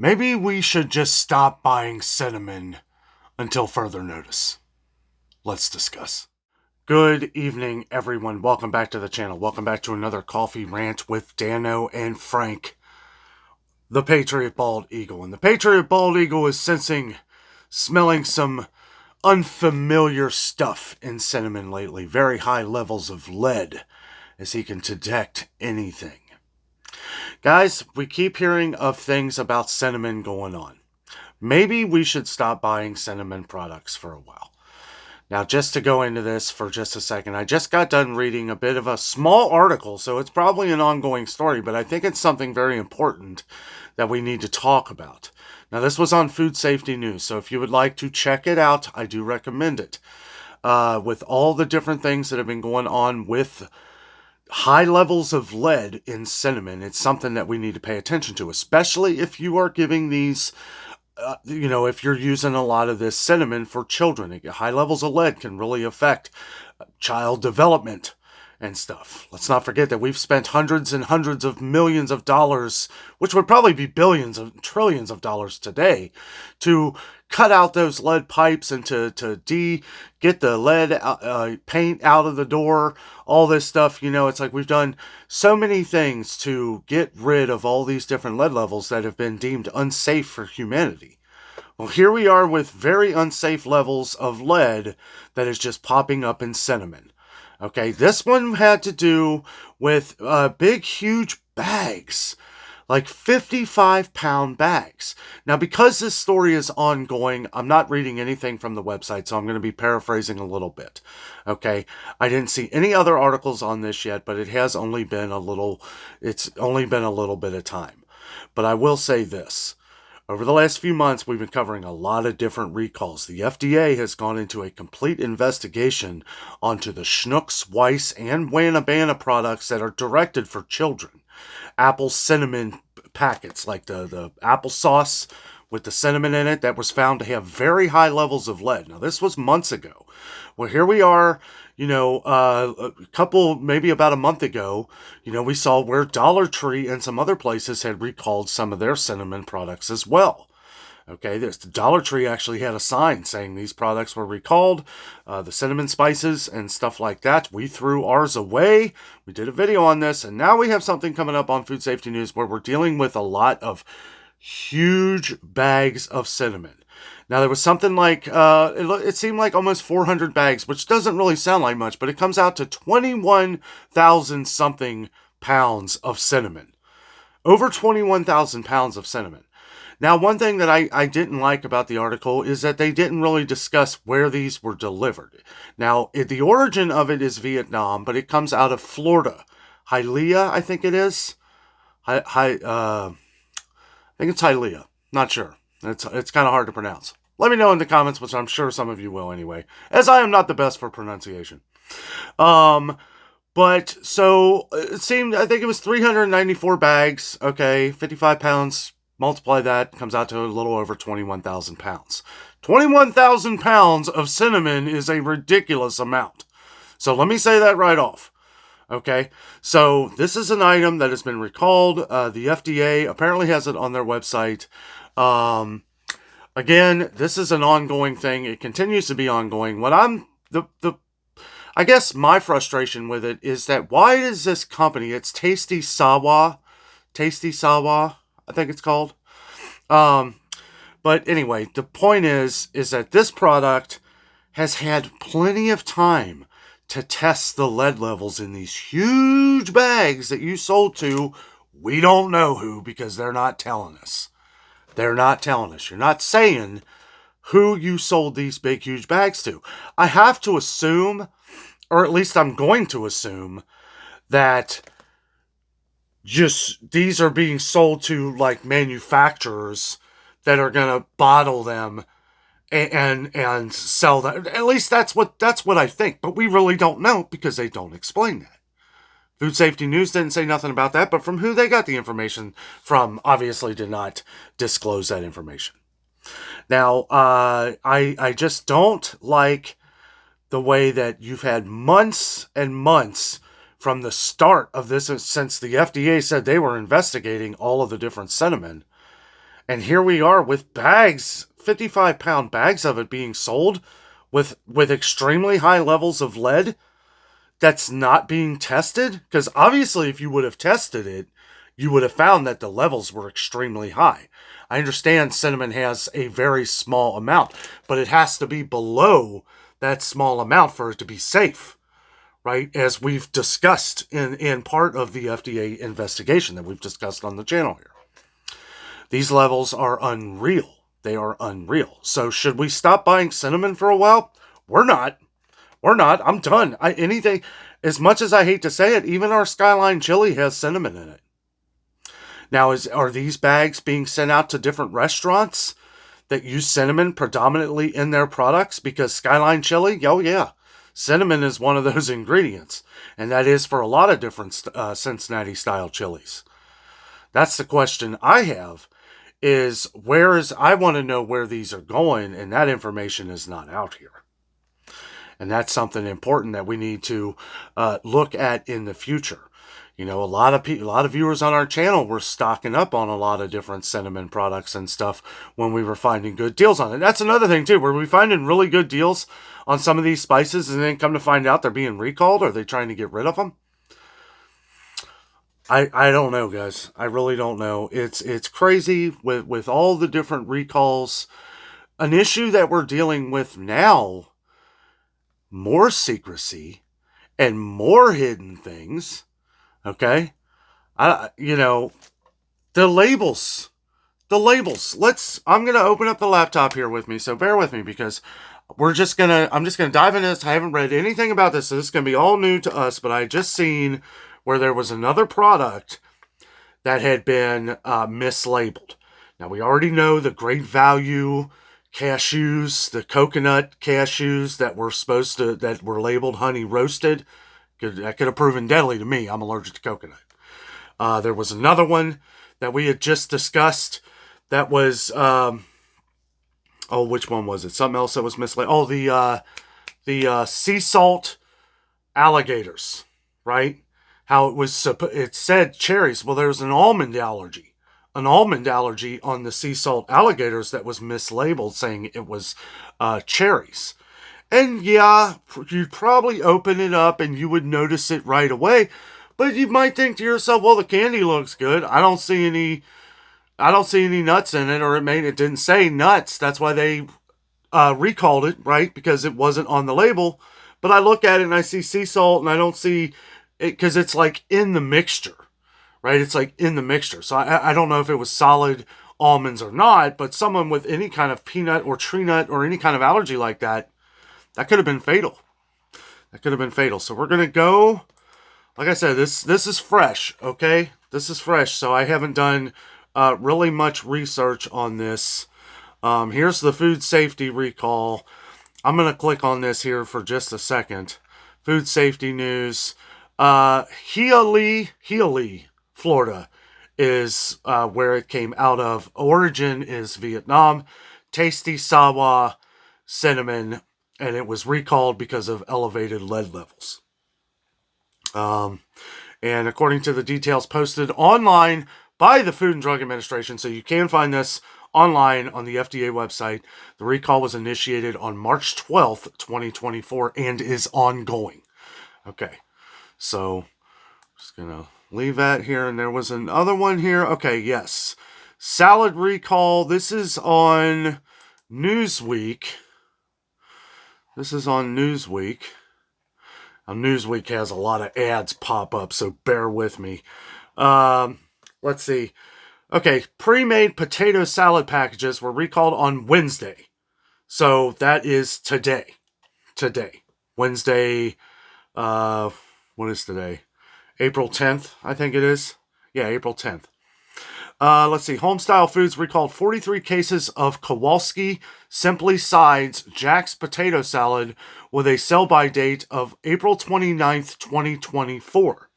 Maybe we should just stop buying cinnamon until further notice. Let's discuss. Good evening, everyone. Welcome back to the channel. Welcome back to another coffee rant with Dano and Frank, the Patriot Bald Eagle. And the Patriot Bald Eagle is smelling some unfamiliar stuff in cinnamon lately. Very high levels of lead, as he can detect anything. Guys, we keep hearing of things about cinnamon going on. Maybe we should stop buying cinnamon products for a while. Now, just to go into this for just a second, I just got done reading a bit of a small article, so it's probably an ongoing story, but I think it's something very important that we need to talk about. Now, this was on Food Safety News, so if you would like to check it out, I do recommend it. With all the different things that have been going on with high levels of lead in cinnamon, it's something that we need to pay attention to, especially if you are giving these, if you're using a lot of this cinnamon for children. High levels of lead can really affect child development and stuff. Let's not forget that we've spent hundreds and hundreds of millions of dollars, which would probably be billions of trillions of dollars today, to cut out those lead pipes and to get the lead paint out of the door, all this stuff. It's like we've done so many things to get rid of all these different lead levels that have been deemed unsafe for humanity. Well, here we are with very unsafe levels of lead that is just popping up in cinnamon. Okay, this one had to do with big, huge bags, like 55-pound bags. Now, because this story is ongoing, I'm not reading anything from the website, so I'm going to be paraphrasing a little bit. Okay, I didn't see any other articles on this yet, but it's only been a little bit of time. But I will say this. Over the last few months, we've been covering a lot of different recalls. The FDA has gone into a complete investigation onto the Schnucks, Weiss, and Wanna Banna products that are directed for children. Apple cinnamon packets, like the applesauce with the cinnamon in it, that was found to have very high levels of lead. Now, this was months ago. Well, here we are, maybe about a month ago, we saw where Dollar Tree and some other places had recalled some of their cinnamon products as well. Okay, the Dollar Tree actually had a sign saying these products were recalled, the cinnamon spices and stuff like that. We threw ours away. We did a video on this, and now we have something coming up on Food Safety News where we're dealing with a lot of huge bags of cinnamon. Now, there was something like, it seemed like almost 400 bags, which doesn't really sound like much, but it comes out to 21,000 something pounds of cinnamon. Over 21,000 pounds of cinnamon. Now, one thing that I didn't like about the article is that they didn't really discuss where these were delivered. Now, the origin of it is Vietnam, but it comes out of Florida. Hialeah, I think it is. I think it's Hialeah. Not sure. It's kind of hard to pronounce. Let me know in the comments, which I'm sure some of you will anyway, as I am not the best for pronunciation. But so it seemed, I think it was 394 bags. Okay, 55 pounds. Multiply that, comes out to a little over 21,000 pounds. 21,000 pounds of cinnamon is a ridiculous amount. So let me say that right off. Okay, so this is an item that has been recalled. The FDA apparently has it on their website. Again, this is an ongoing thing. It continues to be ongoing. I guess my frustration with it is that why does this company, it's Tasty Sawa, I think it's called. But anyway, the point is that this product has had plenty of time to test the lead levels in these huge bags that you sold to, we don't know who, because they're not telling us. They're not telling us. You're not saying who you sold these big, huge bags to. I have to assume, or at least I'm going to assume, that just these are being sold to like manufacturers that are going to bottle them and sell that. At least that's what I think, but we really don't know because they don't explain that. Food Safety News didn't say nothing about that, but from who they got the information from obviously did not disclose that information. Now, I just don't like the way that you've had months and months from the start of this, since the FDA said they were investigating all of the different cinnamon, And here we are with bags, 55-pound bags of it being sold with extremely high levels of lead that's not being tested. Because obviously, if you would have tested it, you would have found that the levels were extremely high. I understand cinnamon has a very small amount, but it has to be below that small amount for it to be safe, right? As we've discussed in part of the FDA investigation that we've discussed on the channel here. These levels are unreal. They are unreal. So should we stop buying cinnamon for a while? We're not. We're not. I'm done. Anything, as much as I hate to say it, even our Skyline chili has cinnamon in it. Now, are these bags being sent out to different restaurants that use cinnamon predominantly in their products? Because Skyline chili, oh yeah, cinnamon is one of those ingredients. And that is for a lot of different Cincinnati-style chilies. That's the question I have. I want to know where these are going, and that information is not out here. And that's something important that we need to look at in the future. You know, a lot of viewers on our channel were stocking up on a lot of different cinnamon products and stuff when we were finding good deals on it. That's another thing too, where we finding really good deals on some of these spices, and then come to find out they're being recalled. Are they trying to get rid of them? I don't know, guys. I really don't know. It's crazy with all the different recalls. An issue that we're dealing with now, more secrecy and more hidden things. Okay? The labels. The labels. I'm going to open up the laptop here with me, so bear with me because I'm just going to dive into this. I haven't read anything about this, so this is going to be all new to us, but I just seen where there was another product that had been mislabeled. Now, we already know the great value cashews, the coconut cashews that were labeled honey roasted. That could have proven deadly to me. I'm allergic to coconut. There was another one that we had just discussed that was, which one was it? Something else that was mislabeled. The sea salt alligators, right? How it said cherries. Well, there's an almond allergy on the sea salt alligators that was mislabeled, saying it was cherries. And yeah, you'd probably open it up and you would notice it right away. But you might think to yourself, well, the candy looks good. I don't see any nuts in it, or it didn't say nuts. That's why they recalled it, right? Because it wasn't on the label. But I look at it and I see sea salt, and I don't see it because it's like in the mixture, right? It's like in the mixture. So I don't know if it was solid almonds or not, but someone with any kind of peanut or tree nut or any kind of allergy like that, that could have been fatal. So we're going to go, like I said, this is fresh, okay? This is fresh, so I haven't done really much research on this. Here's the food safety recall. I'm going to click on this here for just a second. Food safety news. Hialeah, Florida is where it came out of. Origin is Vietnam. Tasty Sawa cinnamon, and it was recalled because of elevated lead levels. And according to the details posted online by the Food and Drug Administration, so you can find this online on the FDA website, the recall was initiated on March 12th, 2024, and is ongoing. Okay, so just gonna leave that here, and there was another one here. Okay, yes, salad recall. This is on Newsweek. Newsweek has a lot of ads pop up, so bear with me. Let's see. Okay, pre-made potato salad packages were recalled on Wednesday. So that is today. Wednesday, what is today? April 10th, I think it is. Yeah, April 10th. Let's see. Homestyle Foods recalled 43 cases of Kowalski Simply Sides Jack's Potato Salad with a sell-by date of April 29th, 2024.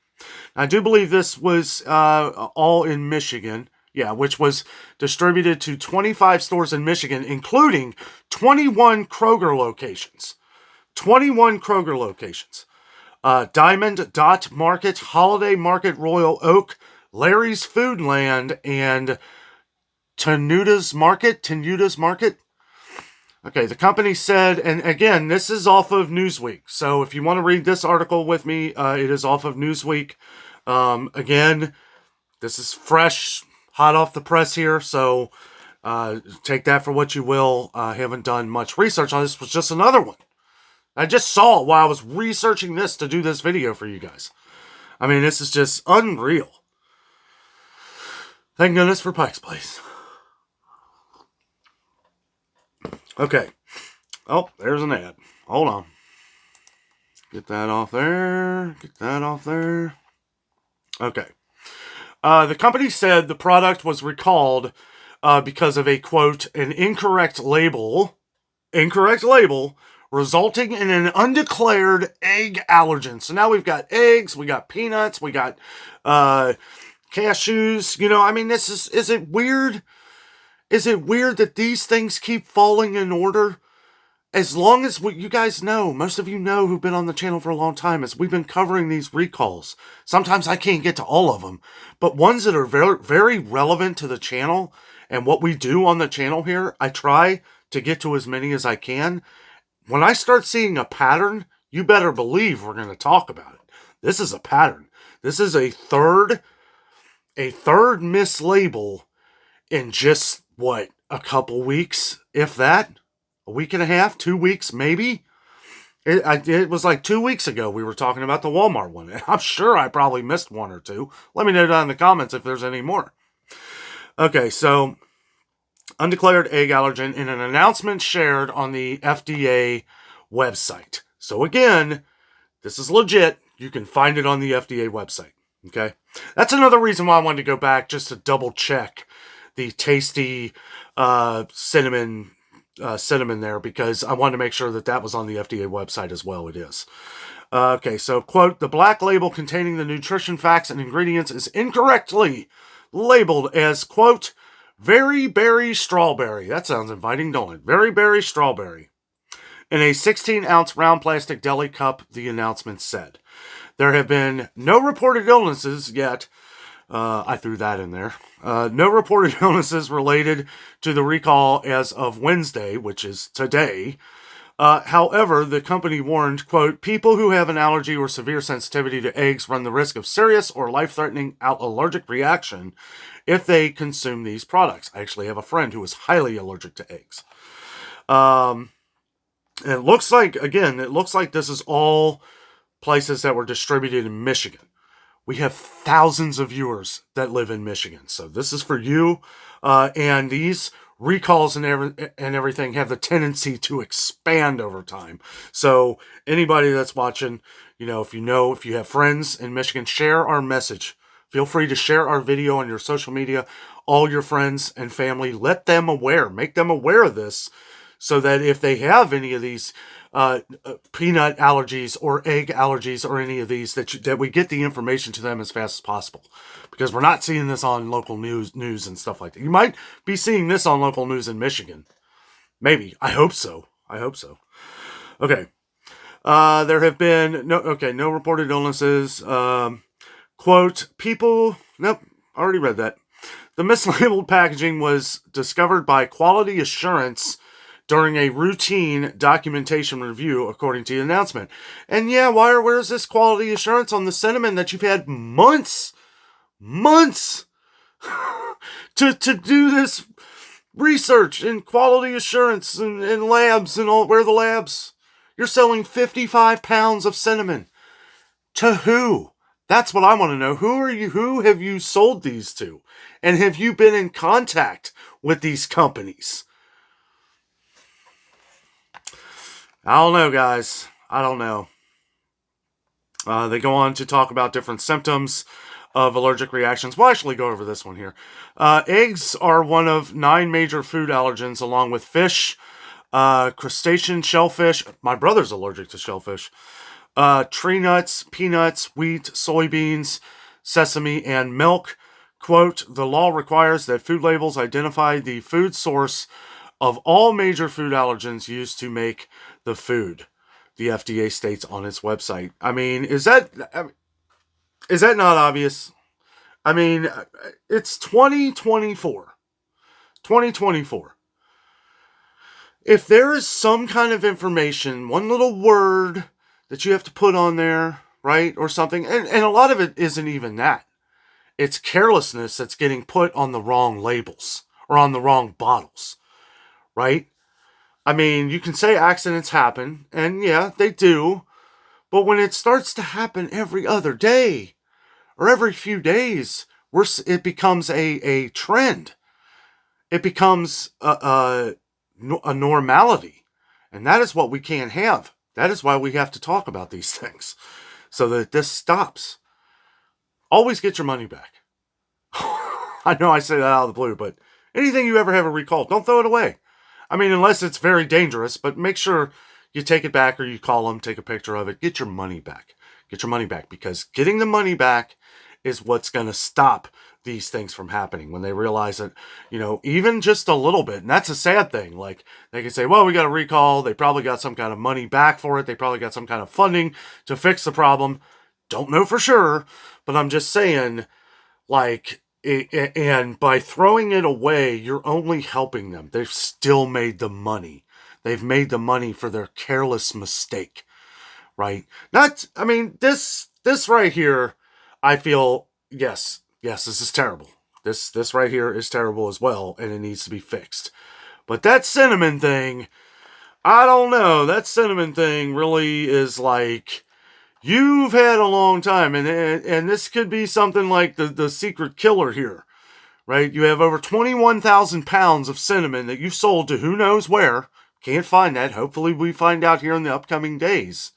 I do believe this was all in Michigan. Yeah, which was distributed to 25 stores in Michigan, including 21 Kroger locations. Diamond Dot Market, Holiday Market, Royal Oak, Larry's Foodland, and Tenuta's Market. Okay, the company said, and again, this is off of Newsweek. So if you want to read this article with me, it is off of Newsweek. Again, this is fresh, hot off the press here. So take that for what you will. I haven't done much research on this. It was just another one. I just saw it while I was researching this to do this video for you guys. I mean, this is just unreal. Thank goodness for Pike's Place. Okay. Oh, there's an ad. Hold on. Get that off there. Get that off there. Okay. The company said the product was recalled because of a, quote, an incorrect label, resulting in an undeclared egg allergen. So now we've got eggs, we got peanuts, we got cashews. You know, I mean, is it weird? Is it weird that these things keep falling in order? As long as you guys know, most of you know who've been on the channel for a long time, as we've been covering these recalls. Sometimes I can't get to all of them, but ones that are very, very relevant to the channel and what we do on the channel here, I try to get to as many as I can. When I start seeing a pattern, you better believe we're going to talk about it. This is a pattern. This is a third mislabel in just, what, a couple weeks, if that? A week and a half, 2 weeks, maybe? It was like 2 weeks ago we were talking about the Walmart one. And I'm sure I probably missed one or two. Let me know down in the comments if there's any more. Okay, so undeclared egg allergen in an announcement shared on the FDA website. So again, this is legit. You can find it on the FDA website. Okay? That's another reason why I wanted to go back, just to double check the tasty cinnamon there, because I wanted to make sure that was on the FDA website as well. It is. Okay, so, quote, the black label containing the nutrition facts and ingredients is incorrectly labeled as, quote, very berry strawberry. That sounds inviting, don't it? Very berry strawberry. In a 16-ounce round plastic deli cup, the announcement said. There have been no reported illnesses yet. I threw that in there. No reported illnesses related to the recall as of Wednesday, which is today. However, the company warned, quote, people who have an allergy or severe sensitivity to eggs run the risk of serious or life-threatening allergic reaction if they consume these products. I actually have a friend who is highly allergic to eggs. It looks like this is all places that were distributed in Michigan. We have thousands of viewers that live in Michigan. So this is for you. And these recalls and everything have the tendency to expand over time. So anybody that's watching, if you have friends in Michigan, share our message. Feel free to share our video on your social media. All your friends and family, make them aware of this, so that if they have any of these peanut allergies or egg allergies or any of these, that we get the information to them as fast as possible. Because we're not seeing this on local news and stuff like that. You might be seeing this on local news in Michigan. Maybe. I hope so. Okay. There have been no reported illnesses. Quote, nope, already read that. The mislabeled packaging was discovered by quality assurance during a routine documentation review, according to the announcement. And yeah, where's this quality assurance on the cinnamon that you've had months to do this research and quality assurance and labs and all? Where are the labs? You're selling 55 pounds of cinnamon. To who? That's what I want to know. Who are you? Who have you sold these to? And have you been in contact with these companies? I don't know, guys. I don't know. They go on to talk about different symptoms of allergic reactions. We'll actually go over this one here. Eggs are one of 9 major food allergens, along with fish, crustacean, shellfish. My brother's allergic to shellfish. Tree nuts, peanuts, wheat, soybeans, sesame, and milk. Quote, the law requires that food labels identify the food source of all major food allergens used to make the food, the FDA states on its website. I mean, is that not obvious? I mean, it's 2024. 2024. If there is some kind of information, one little word that you have to put on there, right, or something, and a lot of it isn't even that. It's carelessness that's getting put on the wrong labels or on the wrong bottles, right? I mean, you can say accidents happen, and yeah, they do, but when it starts to happen every other day or every few days, it becomes a trend. It becomes a normality. And that is what we can't have. That is why we have to talk about these things so that this stops. Always get your money back. I know I say that out of the blue, but anything you ever have a recall, don't throw it away. I mean, unless it's very dangerous, but make sure you take it back or you call them, take a picture of it, get your money back. Get your money back, because getting the money back is what's going to stop these things from happening when they realize that, even just a little bit. And that's a sad thing. Like, they can say, well, we got a recall. They probably got some kind of money back for it. They probably got some kind of funding to fix the problem. Don't know for sure, but I'm just saying, like, and by throwing it away, you're only helping them. They've still made the money. They've made the money for their careless mistake, right? This right here, I feel, yes, this is terrible. This right here is terrible as well, and it needs to be fixed. But that cinnamon thing, I don't know. That cinnamon thing really is like, you've had a long time, and this could be something like the secret killer here, right? You have over 21,000 pounds of cinnamon that you've sold to who knows where. Can't find that. Hopefully we find out here in the upcoming days.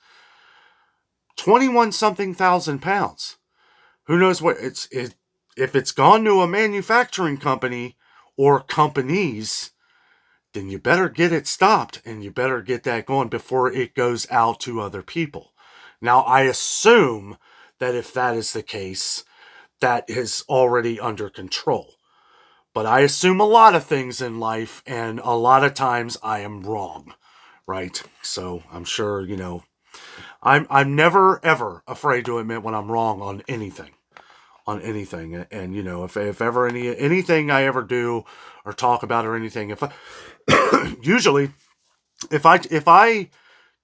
21-something thousand pounds. Who knows what if it's gone to a manufacturing company or companies, then you better get it stopped and you better get that going before it goes out to other people. Now, I assume that if that is the case, that is already under control. But I assume a lot of things in life, and a lot of times I am wrong, right? So I'm sure, I'm never, ever afraid to admit when I'm wrong on anything. And if ever anything I ever do or talk about or anything, usually if I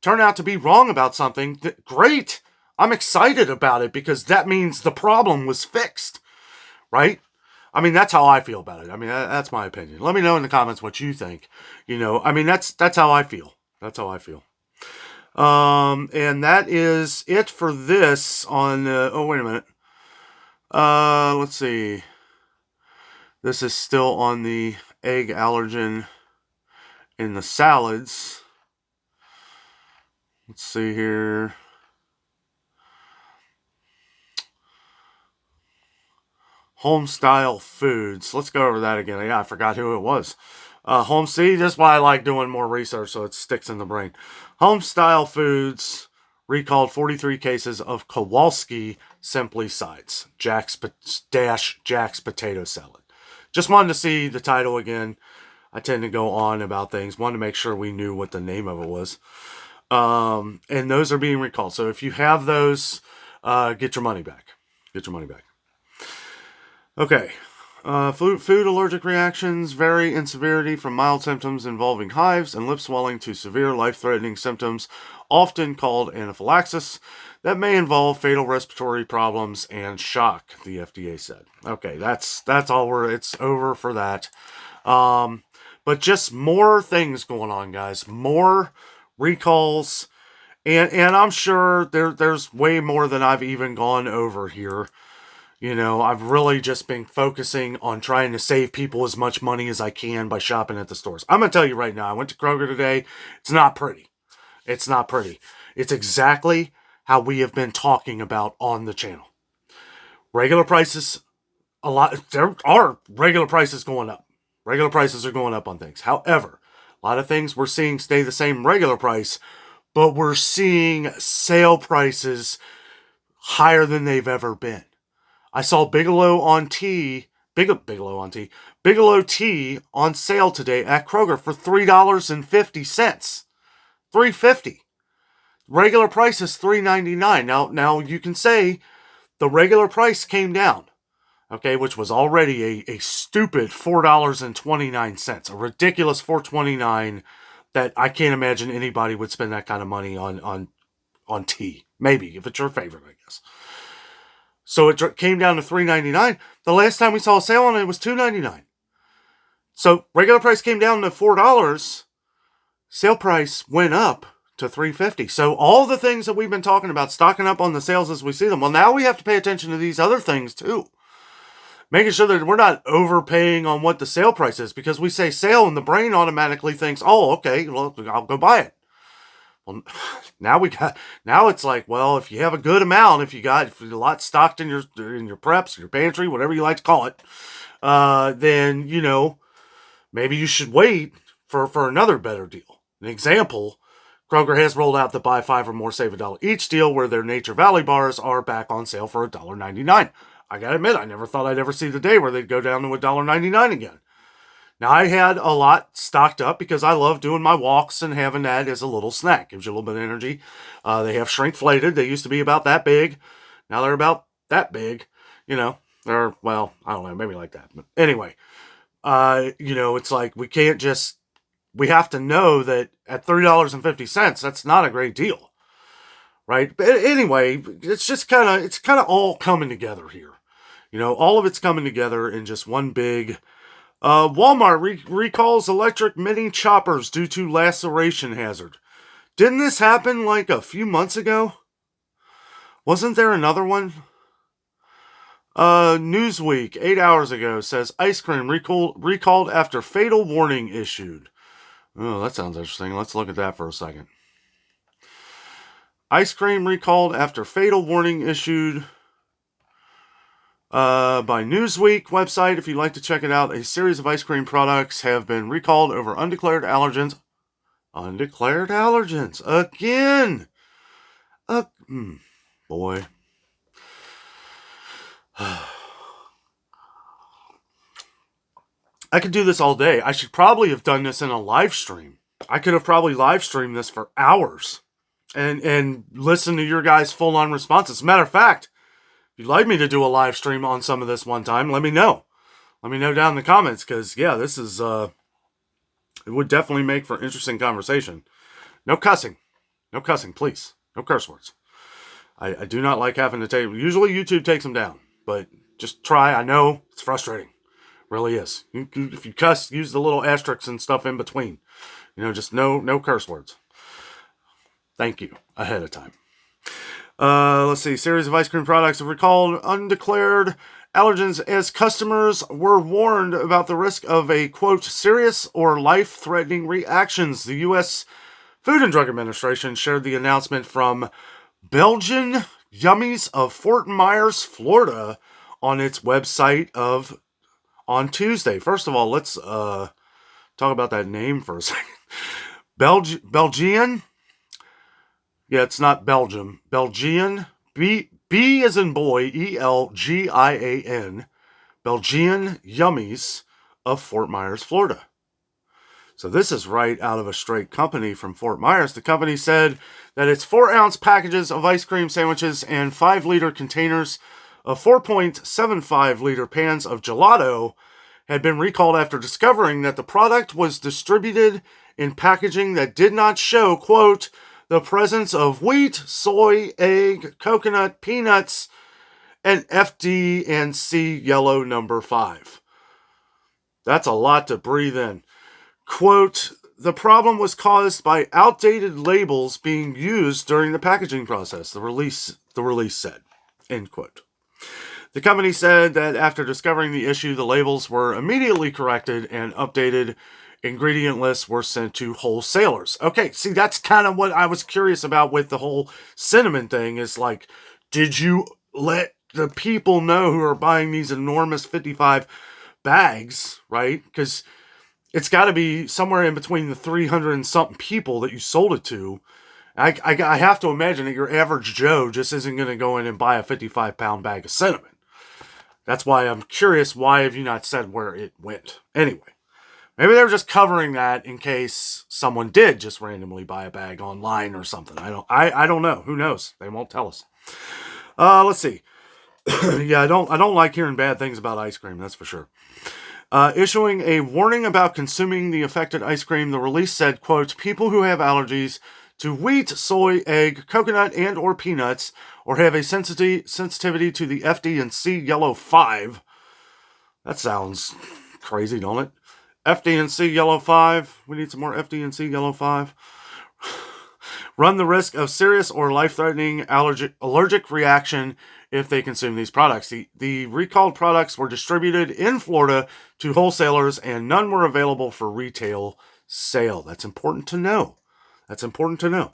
turn out to be wrong about something, great. I'm excited about it because that means the problem was fixed, right? I mean, that's how I feel about it. I mean, that's my opinion. Let me know in the comments what you think. That's how I feel. That's how I feel. And that is it for this on, oh, wait a minute. Let's see. This is still on the egg allergen in the salads. Let's see here. Homestyle Foods. Let's go over that again. Yeah, I forgot who it was. See, that's why I like doing more research so it sticks in the brain. Homestyle Foods recalled 43 cases of Kowalski Simply Sides, Jack's potato salad. Just wanted to see the title again. I tend to go on about things. Wanted to make sure we knew what the name of it was. And those are being recalled. So if you have those, get your money back. Get your money back. Okay. Food allergic reactions vary in severity from mild symptoms involving hives and lip swelling to severe life-threatening symptoms, often called anaphylaxis, that may involve fatal respiratory problems and shock, the FDA said. Okay, that's all it's over for that. But just more things going on, guys. More recalls. And I'm sure there's way more than I've even gone over here. I've really just been focusing on trying to save people as much money as I can by shopping at the stores. I'm going to tell you right now, I went to Kroger today. It's not pretty. It's not pretty. It's exactly how we have been talking about on the channel. Regular prices, there are regular prices going up. Regular prices are going up on things. However, a lot of things we're seeing stay the same regular price, but we're seeing sale prices higher than they've ever been. I saw Bigelow tea on sale today at Kroger for $3.50. $3.50. Regular price is $3.99. Now you can say the regular price came down. okay, which was already a stupid $4.29, a ridiculous $4.29 that I can't imagine anybody would spend that kind of money on tea. Maybe, if it's your favorite, I guess. So it came down to $3.99. The last time we saw a sale on it was $2.99. So regular price came down to $4. Sale price went up to $3.50. So all the things that we've been talking about, stocking up on the sales as we see them, well, now we have to pay attention to these other things too. Making sure that we're not overpaying on what the sale price is, because we say sale and the brain automatically thinks, oh, okay, well, I'll go buy it. Well, now it's like, well, if you have a good amount, if you're a lot stocked in your preps, your pantry, whatever you like to call it, then, maybe you should wait for another better deal. An example, Kroger has rolled out the buy 5 or more, save $1 each deal, where their Nature Valley bars are back on sale for $1.99. I gotta admit, I never thought I'd ever see the day where they'd go down to $1.99 again. Now, I had a lot stocked up because I love doing my walks and having that as a little snack. Gives you a little bit of energy. They have shrinkflated. They used to be about that big. Now they're about that big. They're, well, I don't know, maybe like that. But anyway, it's like we have to know that at $3.50, that's not a great deal. Right? But anyway, it's kind of all coming together here. All of it's coming together in just one big... Walmart recalls electric mini choppers due to laceration hazard. Didn't this happen like a few months ago? Wasn't there another one? Newsweek, 8 hours ago, says ice cream recalled after fatal warning issued. Oh, that sounds interesting. Let's look at that for a second. Ice cream recalled after fatal warning issued by Newsweek website. If you'd like to check it out, a series of ice cream products have been recalled over undeclared allergens. Undeclared allergens again. Boy. I could do this all day. I should probably have done this in a live stream. I could have probably live streamed this for hours and listen to your guys' full-on responses. As a matter of fact, if you'd like me to do a live stream on some of this one time, let me know. Let me know down in the comments, because, yeah, this is, it would definitely make for interesting conversation. No cussing. No cussing, please. No curse words. I do not like having to take... Usually YouTube takes them down, but just try. I know it's frustrating. It really is. If you cuss, use the little asterisks and stuff in between. Just no curse words. Thank you ahead of time. Let's see. Series of ice cream products have recalled undeclared allergens as customers were warned about the risk of a, quote, serious or life-threatening reactions. The U.S. Food and Drug Administration shared the announcement from Belgian Yummies of Fort Myers, Florida, on its website on Tuesday. First of all, let's talk about that name for a second. Belgian? Yeah, it's not Belgium. Belgian. B as in boy, ELGIAN. Belgian Yummies of Fort Myers, Florida. So this is right out of a straight company from Fort Myers. The company said that its 4-ounce packages of ice cream sandwiches and 5-liter containers of 4.75-liter pans of gelato had been recalled after discovering that the product was distributed in packaging that did not show, quote, the presence of wheat, soy, egg, coconut, peanuts, and FD&C yellow number 5. That's a lot to breathe in. Quote, the problem was caused by outdated labels being used during the packaging process, the release said, end quote. The company said that after discovering the issue, the labels were immediately corrected and updated ingredient lists were sent to wholesalers. Okay, see, that's kind of what I was curious about with the whole cinnamon thing, is like, did you let the people know who are buying these enormous 55 bags, right? Because it's got to be somewhere in between the 300 and something people that you sold it to. I have to imagine that your average Joe just isn't going to go in and buy a 55-pound bag of cinnamon. That's why I'm curious, why have you not said where it went? Anyway. Maybe they were just covering that in case someone did just randomly buy a bag online or something. I don't know. Who knows? They won't tell us. Let's see. Yeah, I don't like hearing bad things about ice cream, that's for sure. Issuing a warning about consuming the affected ice cream, the release said, quote, people who have allergies to wheat, soy, egg, coconut, and or peanuts, or have a sensitivity to the FD&C Yellow 5. That sounds crazy, don't it? FD&C Yellow 5. We need some more FD&C Yellow 5. Run the risk of serious or life-threatening allergic reaction if they consume these products. The recalled products were distributed in Florida to wholesalers, and none were available for retail sale. That's important to know. That's important to know.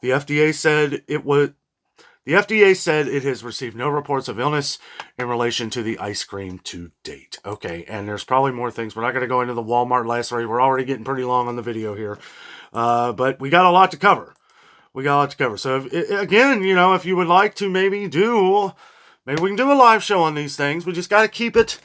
The FDA said it was. The FDA said it has received no reports of illness in relation to the ice cream to date. Okay, and there's probably more things. We're not going to go into the Walmart last rate. We're already getting pretty long on the video here. But we got a lot to cover. So again, if you would like to maybe we can do a live show on these things. We just got to keep it.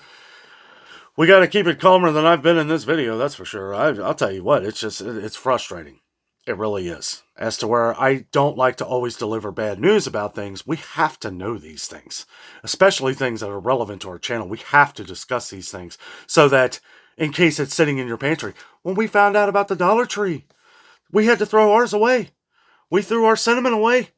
We got to keep it calmer than I've been in this video. That's for sure. I'll tell you what. It's frustrating. It really is. As to where I don't like to always deliver bad news about things, we have to know these things, especially things that are relevant to our channel. We have to discuss these things so that in case it's sitting in your pantry. When we found out about the Dollar Tree, we had to throw ours away. We threw our cinnamon away,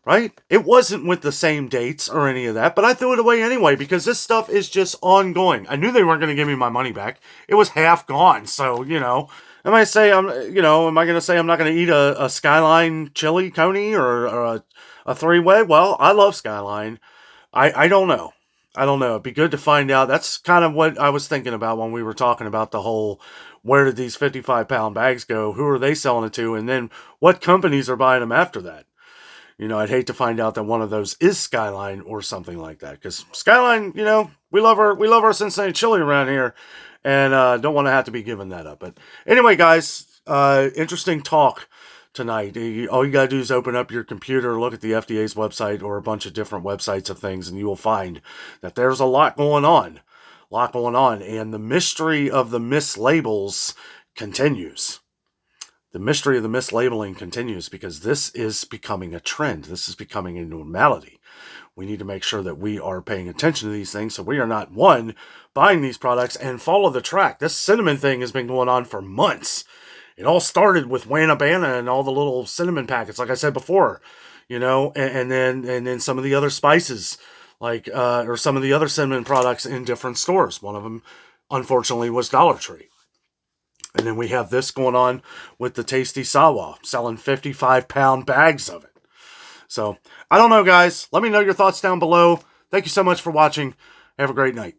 right? It wasn't with the same dates or any of that, but I threw it away anyway because this stuff is just ongoing. I knew they weren't going to give me my money back. It was half gone, so, am I going to say I'm not going to eat a Skyline chili coney or a three-way? Well, I love Skyline. I don't know. I don't know. It'd be good to find out. That's kind of what I was thinking about when we were talking about the whole, where did these 55-pound bags go? Who are they selling it to? And then what companies are buying them after that? I'd hate to find out that one of those is Skyline or something like that. Because Skyline, we love our Cincinnati chili around here, and don't want to have to be giving that up. But anyway, guys, interesting talk tonight. All you gotta do is open up your computer, look at the FDA's website or a bunch of different websites of things, and you will find that there's a lot going on. And the mystery of the mislabels continues. The mystery of the mislabeling continues because this is becoming a trend. This is becoming a normality. We need to make sure that we are paying attention to these things so we are not, one, buying these products and follow the track. This cinnamon thing has been going on for months. It all started with Wanabana and all the little cinnamon packets, like I said before, and then some of the other spices, or some of the other cinnamon products in different stores. One of them, unfortunately, was Dollar Tree. And then we have this going on with the Tasty Sawa, selling 55-pound bags of it. So, I don't know, guys. Let me know your thoughts down below. Thank you so much for watching. Have a great night.